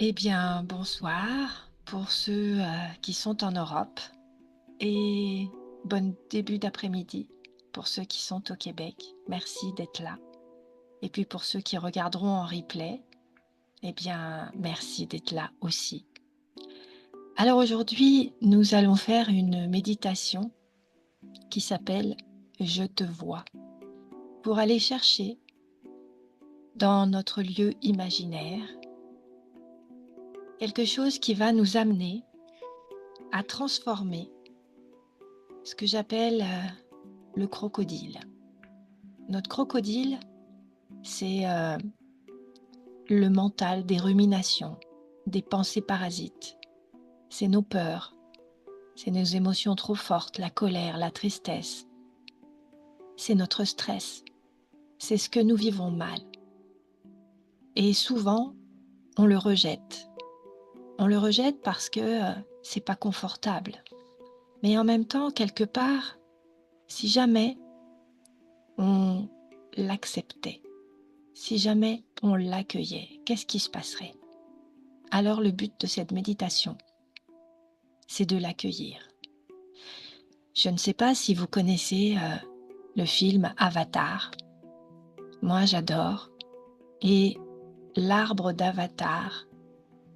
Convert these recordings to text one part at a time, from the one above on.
Eh bien, bonsoir pour ceux qui sont en Europe et bon début d'après-midi pour ceux qui sont au Québec. Merci d'être là. Et puis pour ceux qui regarderont en replay, eh bien, merci d'être là aussi. Alors aujourd'hui, nous allons faire une méditation qui s'appelle Je te vois pour aller chercher dans notre lieu imaginaire quelque chose qui va nous amener à transformer ce que j'appelle le crocodile. Notre crocodile, c'est le mental des ruminations, des pensées parasites. C'est nos peurs, c'est nos émotions trop fortes, la colère, la tristesse. C'est notre stress, c'est ce que nous vivons mal. Et souvent, on le rejette. On le rejette parce que c'est pas confortable. Mais en même temps, quelque part, si jamais on l'acceptait, si jamais on l'accueillait, qu'est-ce qui se passerait? Alors le but de cette méditation, c'est de l'accueillir. Je ne sais pas si vous connaissez le film Avatar. Moi, j'adore. Et l'arbre d'Avatar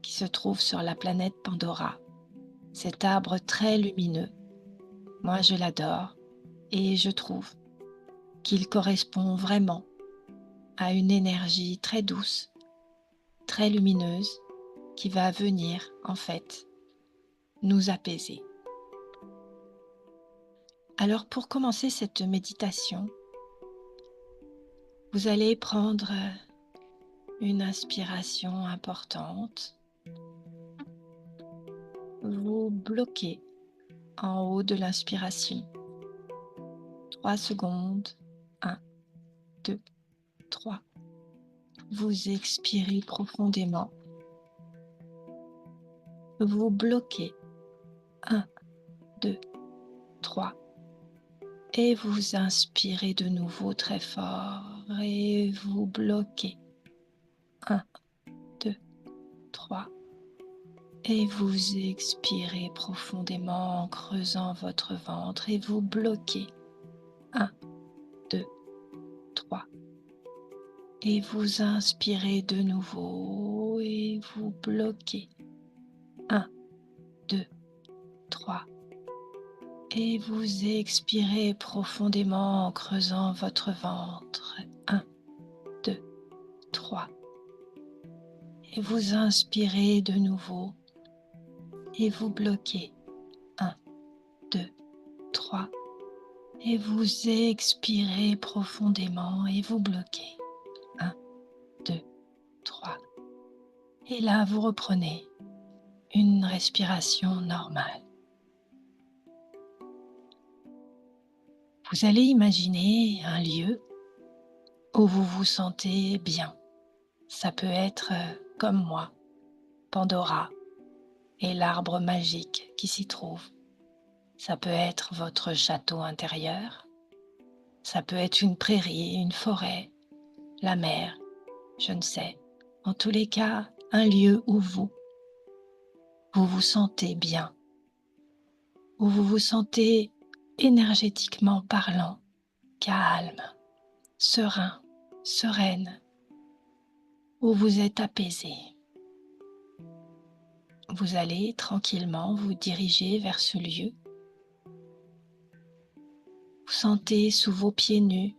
qui se trouve sur la planète Pandora, cet arbre très lumineux, moi, je l'adore et je trouve qu'il correspond vraiment à une énergie très douce, très lumineuse, qui va venir, en fait, nous apaiser. Alors, pour commencer cette méditation, vous allez prendre une inspiration importante. Vous bloquez en haut de l'inspiration. 3 secondes. 1, 2, 3. Vous expirez profondément. Vous bloquez. 1, 2, 3. Et vous inspirez de nouveau très fort et vous bloquez. 1, 2, 3. Et vous expirez profondément en creusant votre ventre et vous bloquez. 1, 2, 3. Et vous inspirez de nouveau et vous bloquez. 1, 2, 3. Et vous expirez profondément en creusant votre ventre. 1, 2, 3. Et vous inspirez de nouveau et vous bloquez. 1, 2, 3. Et vous expirez profondément et vous bloquez. 1, 2, 3. Et là, vous reprenez une respiration normale. Vous allez imaginer un lieu où vous vous sentez bien. Ça peut être comme moi, Pandora et l'arbre magique qui s'y trouve. Ça peut être votre château intérieur. Ça peut être une prairie, une forêt, la mer, je ne sais. En tous les cas, un lieu où vous vous sentez bien, où vous vous sentez énergétiquement parlant, calme, serein, sereine, où vous êtes apaisé. Vous allez tranquillement vous diriger vers ce lieu. Vous sentez sous vos pieds nus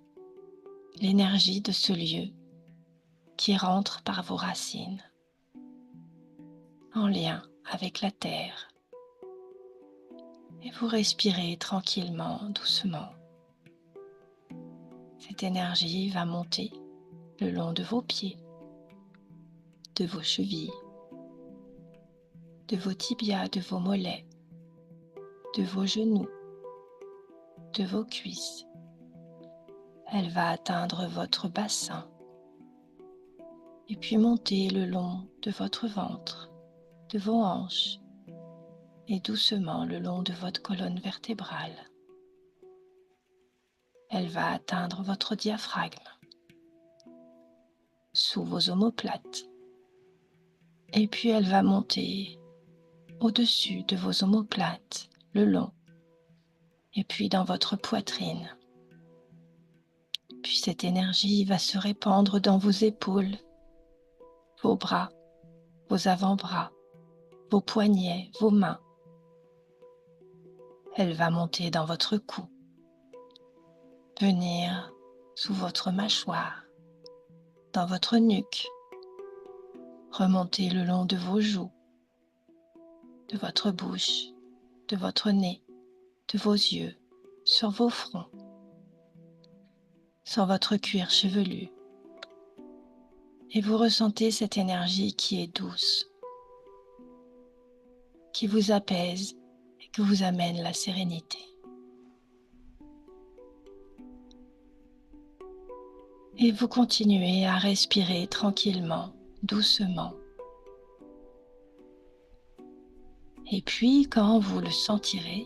l'énergie de ce lieu qui rentre par vos racines, en lien avec la terre. Et vous respirez tranquillement, doucement. Cette énergie va monter le long de vos pieds, de vos chevilles, de vos tibias, de vos mollets, de vos genoux, de vos cuisses. Elle va atteindre votre bassin et puis monter le long de votre ventre, de vos hanches et doucement le long de votre colonne vertébrale. Elle va atteindre votre diaphragme sous vos omoplates. Et puis elle va monter au-dessus de vos omoplates, le long, et puis dans votre poitrine. Puis cette énergie va se répandre dans vos épaules, vos bras, vos avant-bras, vos poignets, vos mains. Elle va monter dans votre cou, venir sous votre mâchoire, dans votre nuque, remonter le long de vos joues, de votre bouche, de votre nez, de vos yeux, sur vos fronts, sur votre cuir chevelu. Et vous ressentez cette énergie qui est douce, qui vous apaise et qui vous amène la sérénité. Et vous continuez à respirer tranquillement, doucement. Et puis, quand vous le sentirez,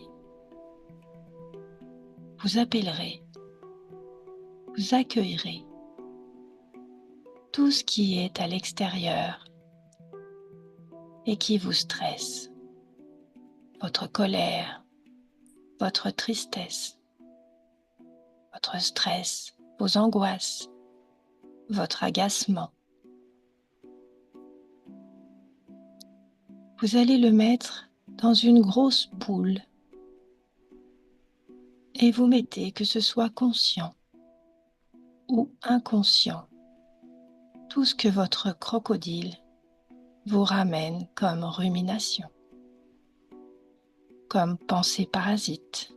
vous appellerez, vous accueillerez tout ce qui est à l'extérieur et qui vous stresse, votre colère, votre tristesse, votre stress, vos angoisses, votre agacement. Vous allez le mettre dans une grosse boule et vous mettez, que ce soit conscient ou inconscient, tout ce que votre crocodile vous ramène comme rumination, comme pensée parasite.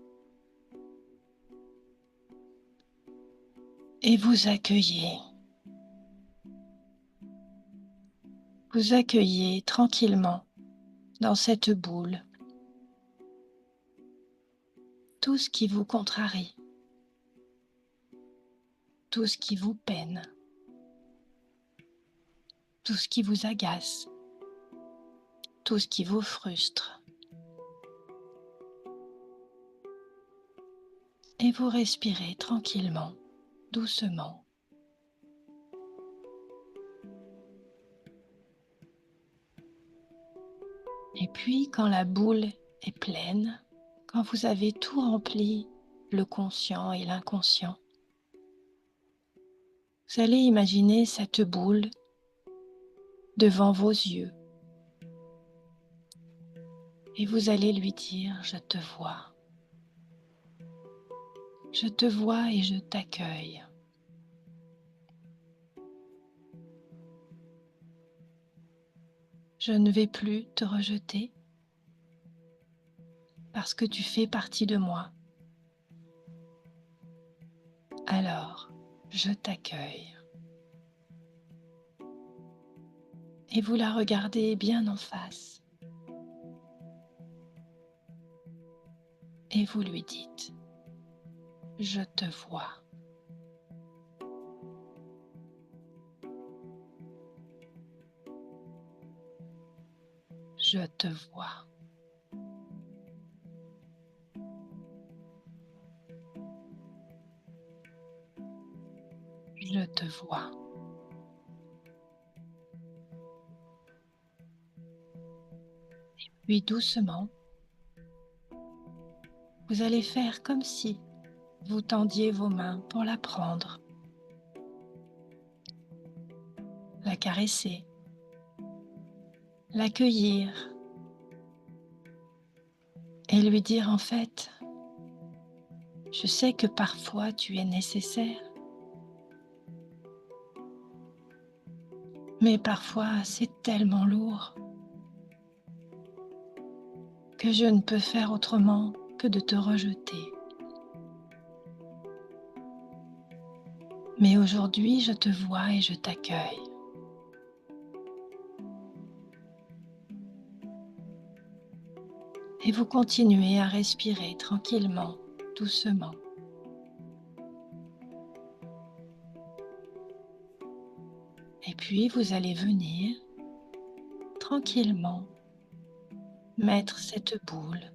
Et vous accueillez tranquillement dans cette boule tout ce qui vous contrarie, tout ce qui vous peine, tout ce qui vous agace, tout ce qui vous frustre. Et vous respirez tranquillement, doucement. Et puis, quand la boule est pleine, quand vous avez tout rempli, le conscient et l'inconscient, vous allez imaginer cette boule devant vos yeux. Et vous allez lui dire, je te vois. Je te vois et je t'accueille. Je ne vais plus te rejeter parce que tu fais partie de moi. Alors, je t'accueille. Et vous la regardez bien en face. Et vous lui dites, je te vois. Je te vois. Je te vois. Puis doucement, vous allez faire comme si vous tendiez vos mains pour la prendre, la caresser, l'accueillir et lui dire en fait, je sais que parfois tu es nécessaire, mais parfois c'est tellement lourd que je ne peux faire autrement que de te rejeter. Mais aujourd'hui, je te vois et je t'accueille. Et vous continuez à respirer tranquillement, doucement. Et puis, vous allez venir tranquillement mettre cette boule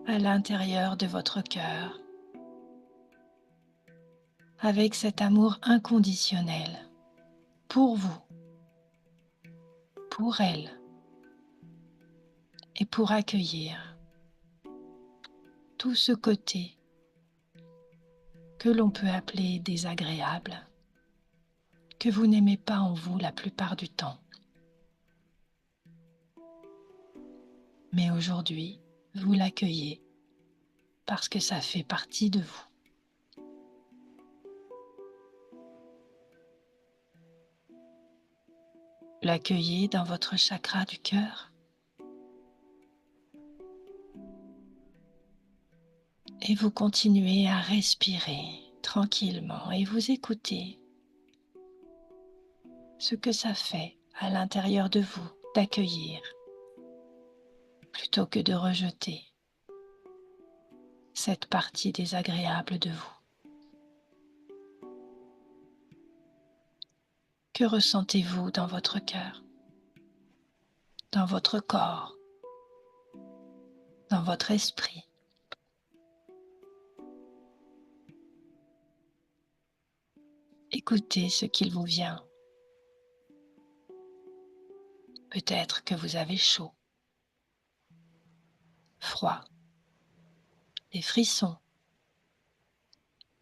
à l'intérieur de votre cœur, avec cet amour inconditionnel pour vous, pour elle et pour accueillir tout ce côté que l'on peut appeler désagréable, que vous n'aimez pas en vous la plupart du temps. Mais aujourd'hui, vous l'accueillez parce que ça fait partie de vous. L'accueillez dans votre chakra du cœur et vous continuez à respirer tranquillement et vous écoutez ce que ça fait à l'intérieur de vous d'accueillir plutôt que de rejeter cette partie désagréable de vous. Que ressentez-vous dans votre cœur, dans votre corps, dans votre esprit? Écoutez ce qu'il vous vient. Peut-être que vous avez chaud, froid, des frissons,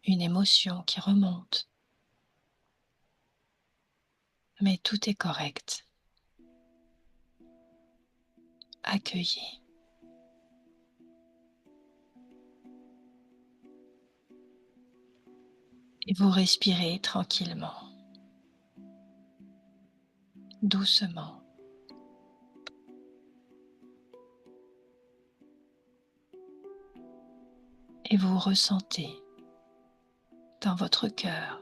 une émotion qui remonte. Mais tout est correct. Accueillez. Et vous respirez tranquillement, doucement. Et vous ressentez dans votre cœur,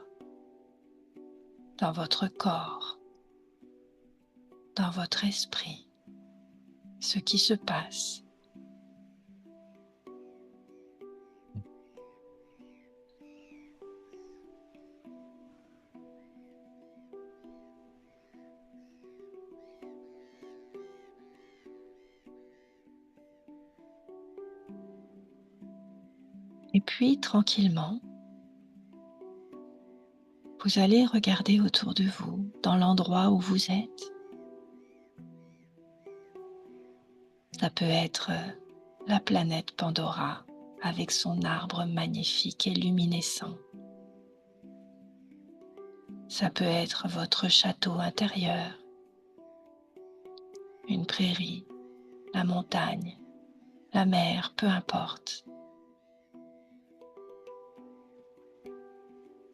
dans votre corps, dans votre esprit, ce qui se passe. Et puis, tranquillement, vous allez regarder autour de vous, dans l'endroit où vous êtes. Ça peut être la planète Pandora avec son arbre magnifique et luminescent. Ça peut être votre château intérieur, une prairie, la montagne, la mer, peu importe.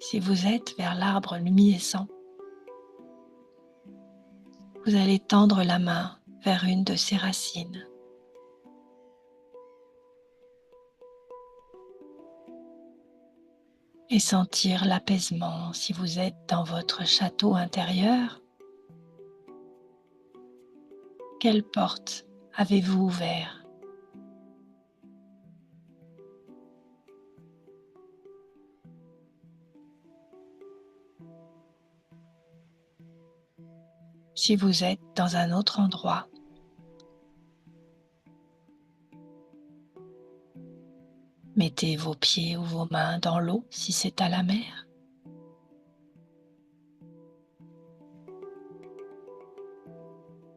Si vous êtes vers l'arbre luminescent, vous allez tendre la main vers une de ses racines. Et sentir l'apaisement. Si vous êtes dans votre château intérieur, quelle porte avez-vous ouvert? Si vous êtes dans un autre endroit, mettez vos pieds ou vos mains dans l'eau si c'est à la mer.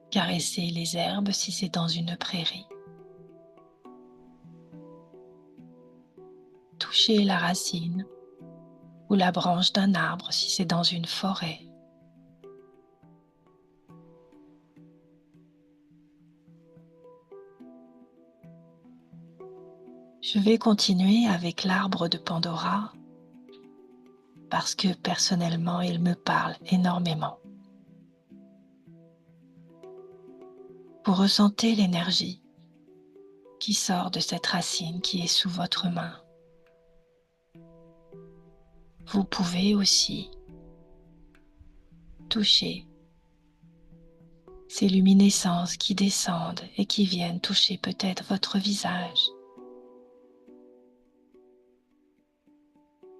Caressez les herbes si c'est dans une prairie. Touchez la racine ou la branche d'un arbre si c'est dans une forêt. Je vais continuer avec l'arbre de Pandora parce que personnellement, il me parle énormément. Vous ressentez l'énergie qui sort de cette racine qui est sous votre main. Vous pouvez aussi toucher ces luminescences qui descendent et qui viennent toucher peut-être votre visage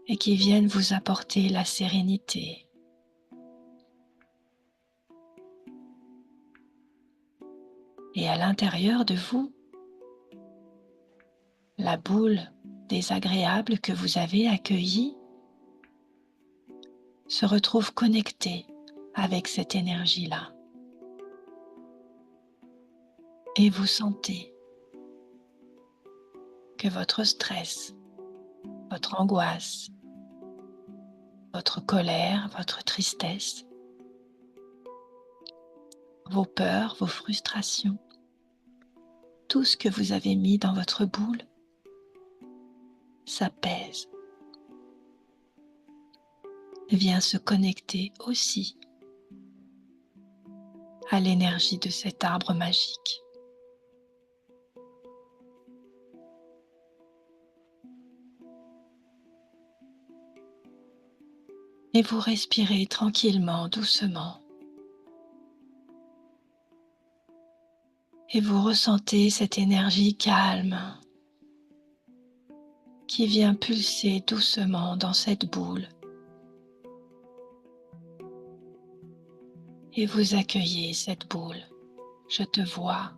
et qui viennent vous apporter la sérénité. Et à l'intérieur de vous, la boule désagréable que vous avez accueillie se retrouve connecté avec cette énergie-là. Et vous sentez que votre stress, votre angoisse, votre colère, votre tristesse, vos peurs, vos frustrations, tout ce que vous avez mis dans votre boule s'apaise, vient se connecter aussi à l'énergie de cet arbre magique. Et vous respirez tranquillement, doucement. Et vous ressentez cette énergie calme qui vient pulser doucement dans cette boule. Et vous accueillez cette boule. Je te vois.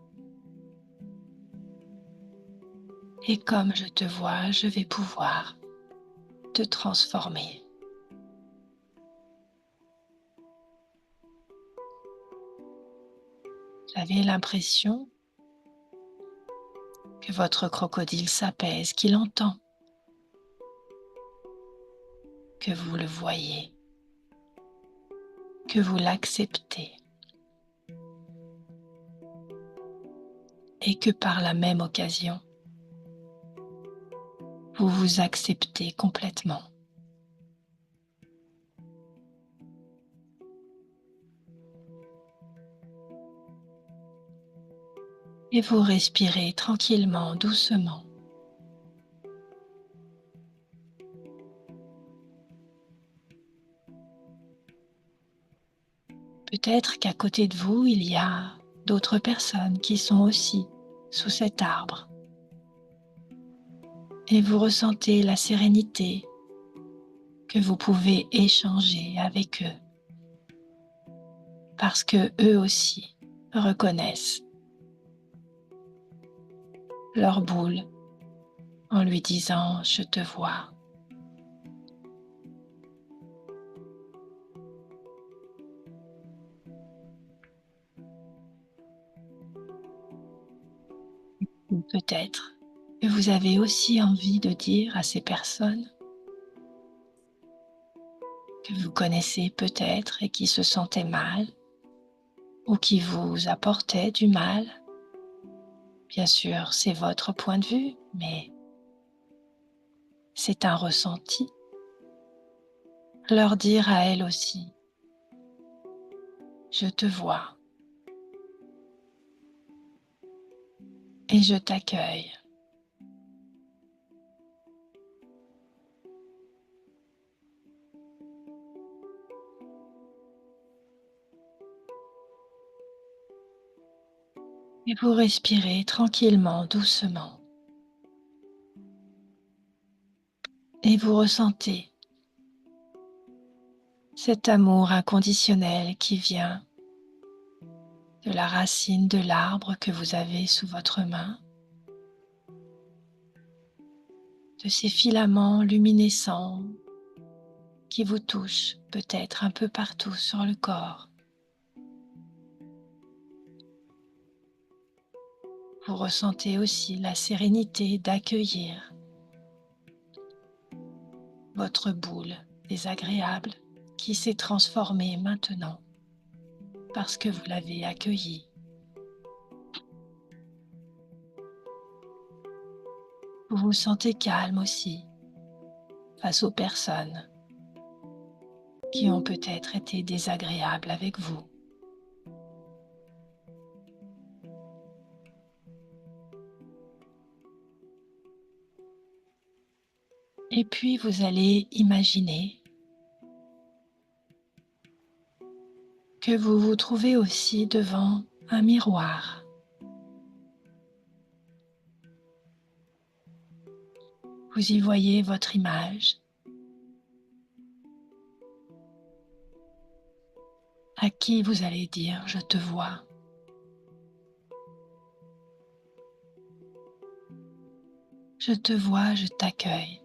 Et comme je te vois, je vais pouvoir te transformer. Vous avez l'impression que votre crocodile s'apaise, qu'il entend, que vous le voyez, que vous l'acceptez et que par la même occasion, vous vous acceptez complètement. Et vous respirez tranquillement, doucement. Peut-être qu'à côté de vous, il y a d'autres personnes qui sont aussi sous cet arbre. Et vous ressentez la sérénité que vous pouvez échanger avec eux parce que eux aussi reconnaissent leur boule en lui disant « Je te vois ». Ou peut-être que vous avez aussi envie de dire à ces personnes que vous connaissez peut-être et qui se sentaient mal ou qui vous apportaient du mal. Bien sûr, c'est votre point de vue, mais c'est un ressenti. Leur dire à elles aussi « Je te vois et je t'accueille ». Et vous respirez tranquillement, doucement. Et vous ressentez cet amour inconditionnel qui vient de la racine de l'arbre que vous avez sous votre main, de ces filaments luminescents qui vous touchent peut-être un peu partout sur le corps. Vous ressentez aussi la sérénité d'accueillir votre boule désagréable qui s'est transformée maintenant parce que vous l'avez accueillie. Vous vous sentez calme aussi face aux personnes qui ont peut-être été désagréables avec vous. Et puis vous allez imaginer que vous vous trouvez aussi devant un miroir. Vous y voyez votre image à qui vous allez dire « Je te vois ». Je te vois, je t'accueille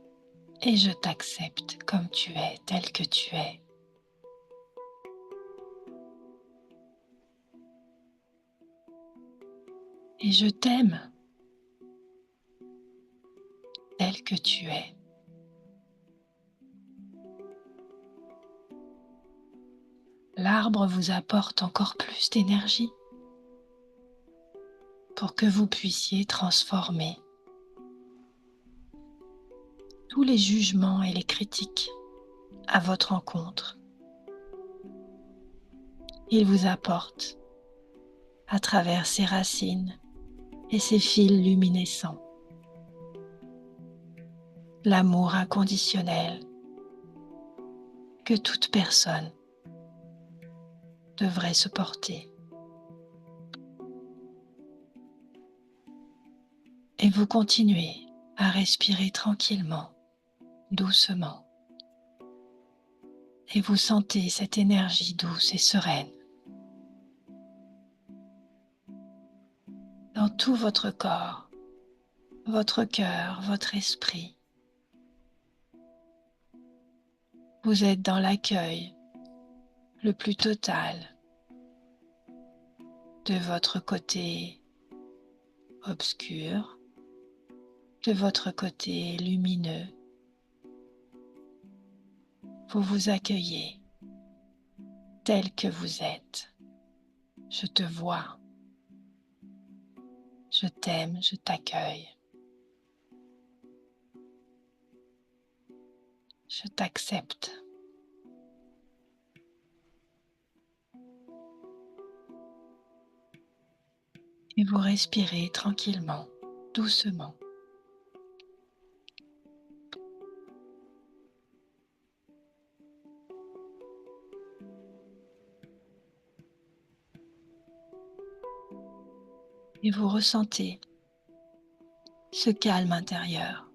et je t'accepte comme tu es, tel que tu es. et je t'aime tel que tu es. L'arbre vous apporte encore plus d'énergie pour que vous puissiez transformer tous les jugements et les critiques à votre encontre. Il vous apporte, à travers ses racines et ses fils luminescents, l'amour inconditionnel que toute personne devrait se porter. Et vous continuez à respirer tranquillement, doucement. Et vous sentez cette énergie douce et sereine dans tout votre corps, votre cœur, votre esprit. Vous êtes dans l'accueil le plus total de votre côté obscur, de votre côté lumineux. Vous vous accueillez tel que vous êtes. Je te vois, je t'aime, je t'accueille. Je t'accepte. Et vous respirez tranquillement, doucement. Et vous ressentez ce calme intérieur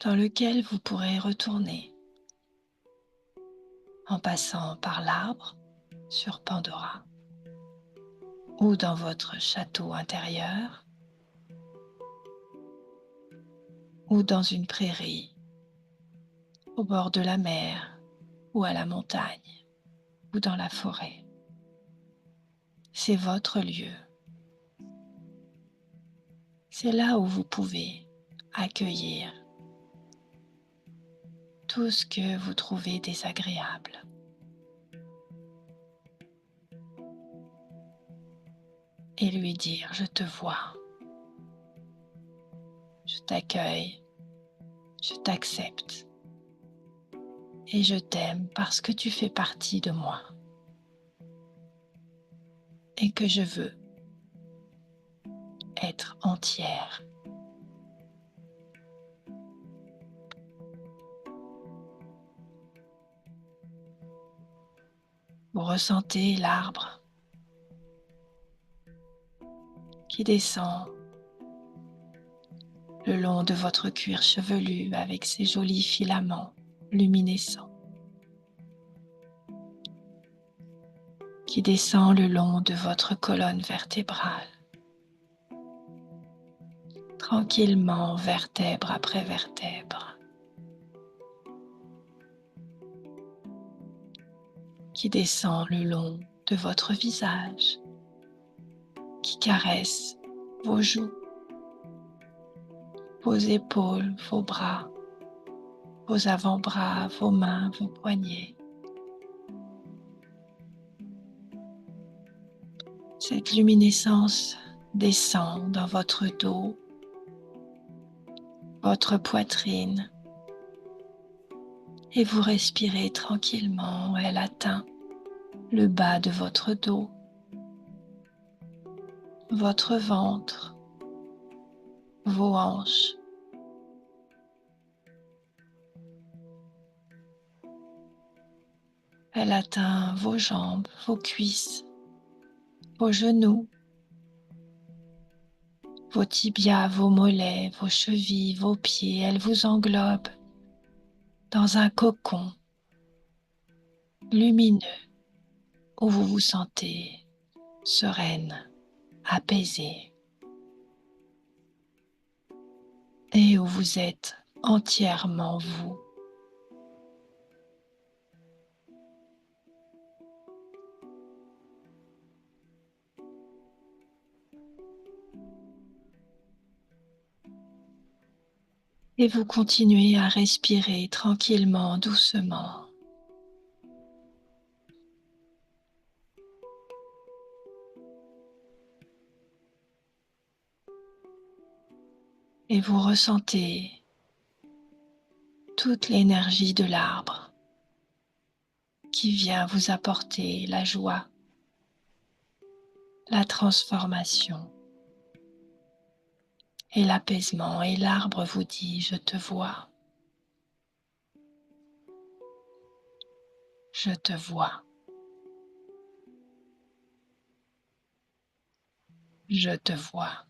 dans lequel vous pourrez retourner en passant par l'arbre sur Pandora ou dans votre château intérieur ou dans une prairie au bord de la mer ou à la montagne ou dans la forêt. C'est votre lieu. C'est là où vous pouvez accueillir tout ce que vous trouvez désagréable. Et lui dire: je te vois, je t'accueille, je t'accepte et je t'aime parce que tu fais partie de moi et que je veux être entière. Vous ressentez l'arbre qui descend le long de votre cuir chevelu avec ses jolis filaments luminescents, qui descend le long de votre colonne vertébrale, tranquillement, vertèbre après vertèbre, qui descend le long de votre visage, qui caresse vos joues, vos épaules, vos bras, vos avant-bras, vos mains, vos poignets. Cette luminescence descend dans votre dos, votre poitrine, et vous respirez tranquillement. Elle atteint le bas de votre dos, votre ventre, vos hanches. Elle atteint vos jambes, vos cuisses, vos genoux, vos tibias, vos mollets, vos chevilles, vos pieds. Elle vous englobe dans un cocon lumineux où vous vous sentez sereine, apaisée et où vous êtes entièrement vous. Et vous continuez à respirer tranquillement, doucement. Et vous ressentez toute l'énergie de l'arbre qui vient vous apporter la joie, la transformation et l'apaisement. Et l'arbre vous dit: je te vois, je te vois, je te vois.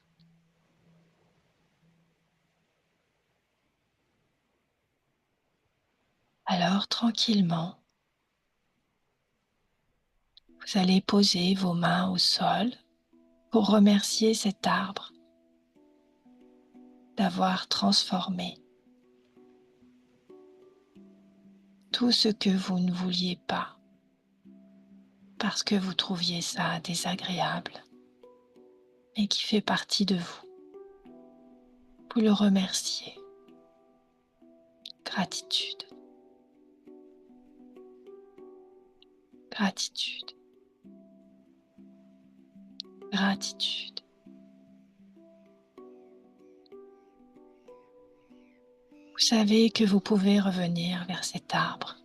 Alors tranquillement, vous allez poser vos mains au sol pour remercier cet arbre d'avoir transformé tout ce que vous ne vouliez pas parce que vous trouviez ça désagréable et qui fait partie de vous. Vous le remerciez. Gratitude, gratitude, gratitude. Vous savez que vous pouvez revenir vers cet arbre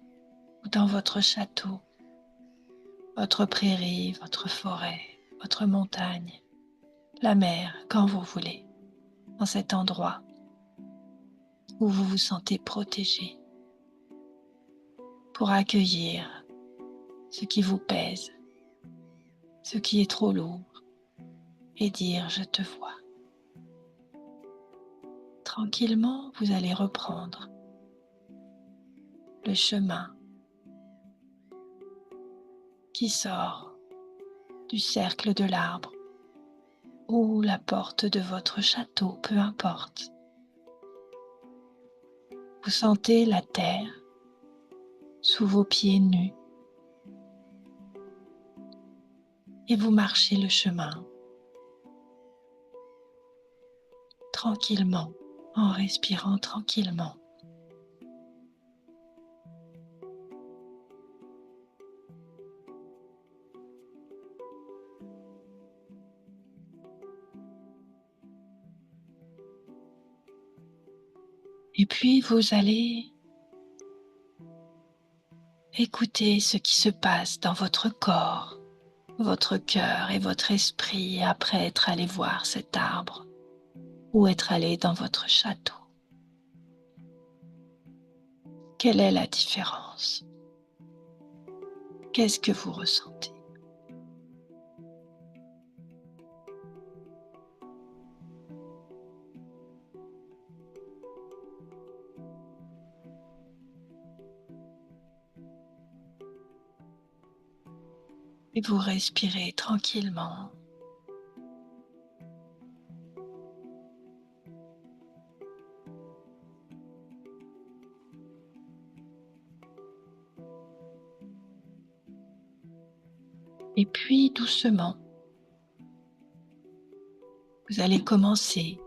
ou dans votre château, votre prairie, votre forêt, votre montagne, la mer, quand vous voulez, dans cet endroit où vous vous sentez protégé pour accueillir ce qui vous pèse, ce qui est trop lourd et dire: je te vois. Tranquillement, vous allez reprendre le chemin qui sort du cercle de l'arbre ou la porte de votre château, peu importe. Vous sentez la terre sous vos pieds nus et vous marchez le chemin tranquillement, en respirant tranquillement. Et puis vous allez écouter ce qui se passe dans votre corps, votre cœur et votre esprit après être allé voir cet arbre ou être allé dans votre château. Quelle est la différence? Qu'est-ce que vous ressentez? Et vous respirez tranquillement. Et puis doucement, vous allez commencer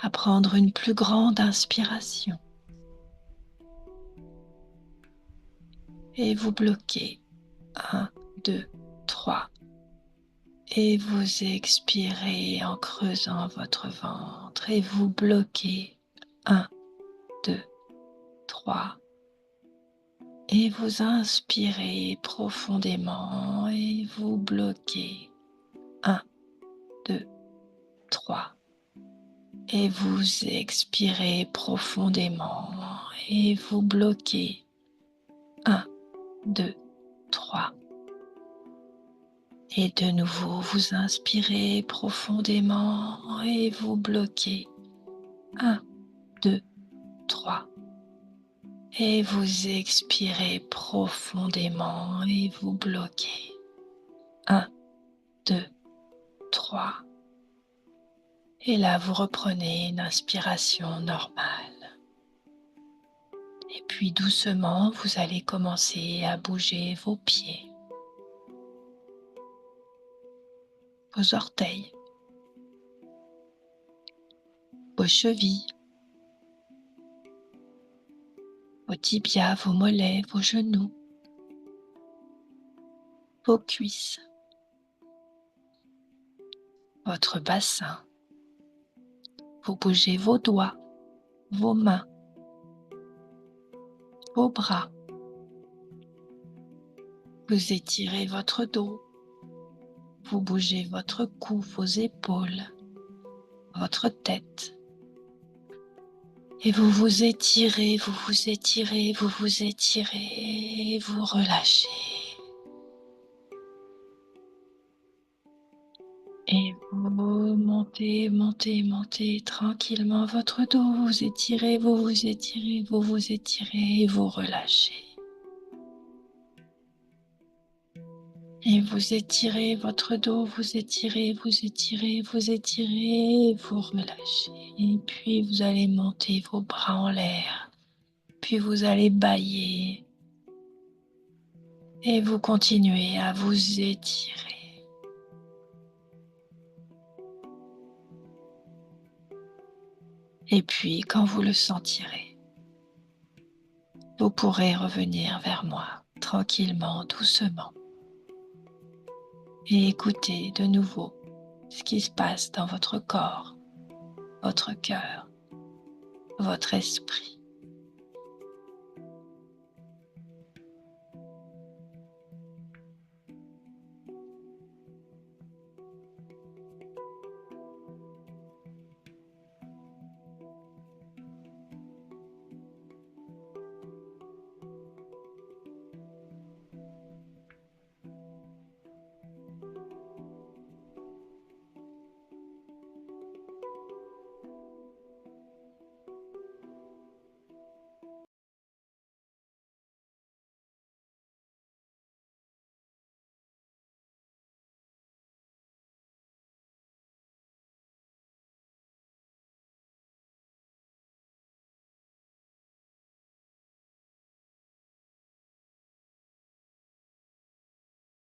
à prendre une plus grande inspiration et vous bloquez. 1, 2, 3. Et vous expirez en creusant votre ventre et vous bloquez. 1, 2, 3. Et vous inspirez profondément et vous bloquez. 1, 2, 3. Et vous expirez profondément et vous bloquez. 1, 2, 3. Et de nouveau, vous inspirez profondément et vous bloquez. 1, 2, 3. Et vous expirez profondément et vous bloquez. 1, 2, 3. Et là, vous reprenez une inspiration normale. Et puis doucement, vous allez commencer à bouger vos pieds, vos orteils, vos chevilles, vos tibias, vos mollets, vos genoux, vos cuisses, votre bassin. Vous bougez vos doigts, vos mains, vos bras. Vous étirez votre dos. Vous bougez votre cou, vos épaules, votre tête. Et vous vous étirez, vous vous étirez, vous vous étirez, et vous relâchez. Et vous montez, montez, montez tranquillement votre dos. Vous étirez, vous vous étirez, vous vous étirez et vous relâchez. Et vous étirez votre dos, vous étirez, vous étirez, vous étirez, et vous relâchez. Et puis vous allez monter vos bras en l'air. Puis vous allez bâiller. Et vous continuez à vous étirer. Et puis quand vous le sentirez, vous pourrez revenir vers moi tranquillement, doucement. Et écouter de nouveau ce qui se passe dans votre corps, votre cœur, votre esprit.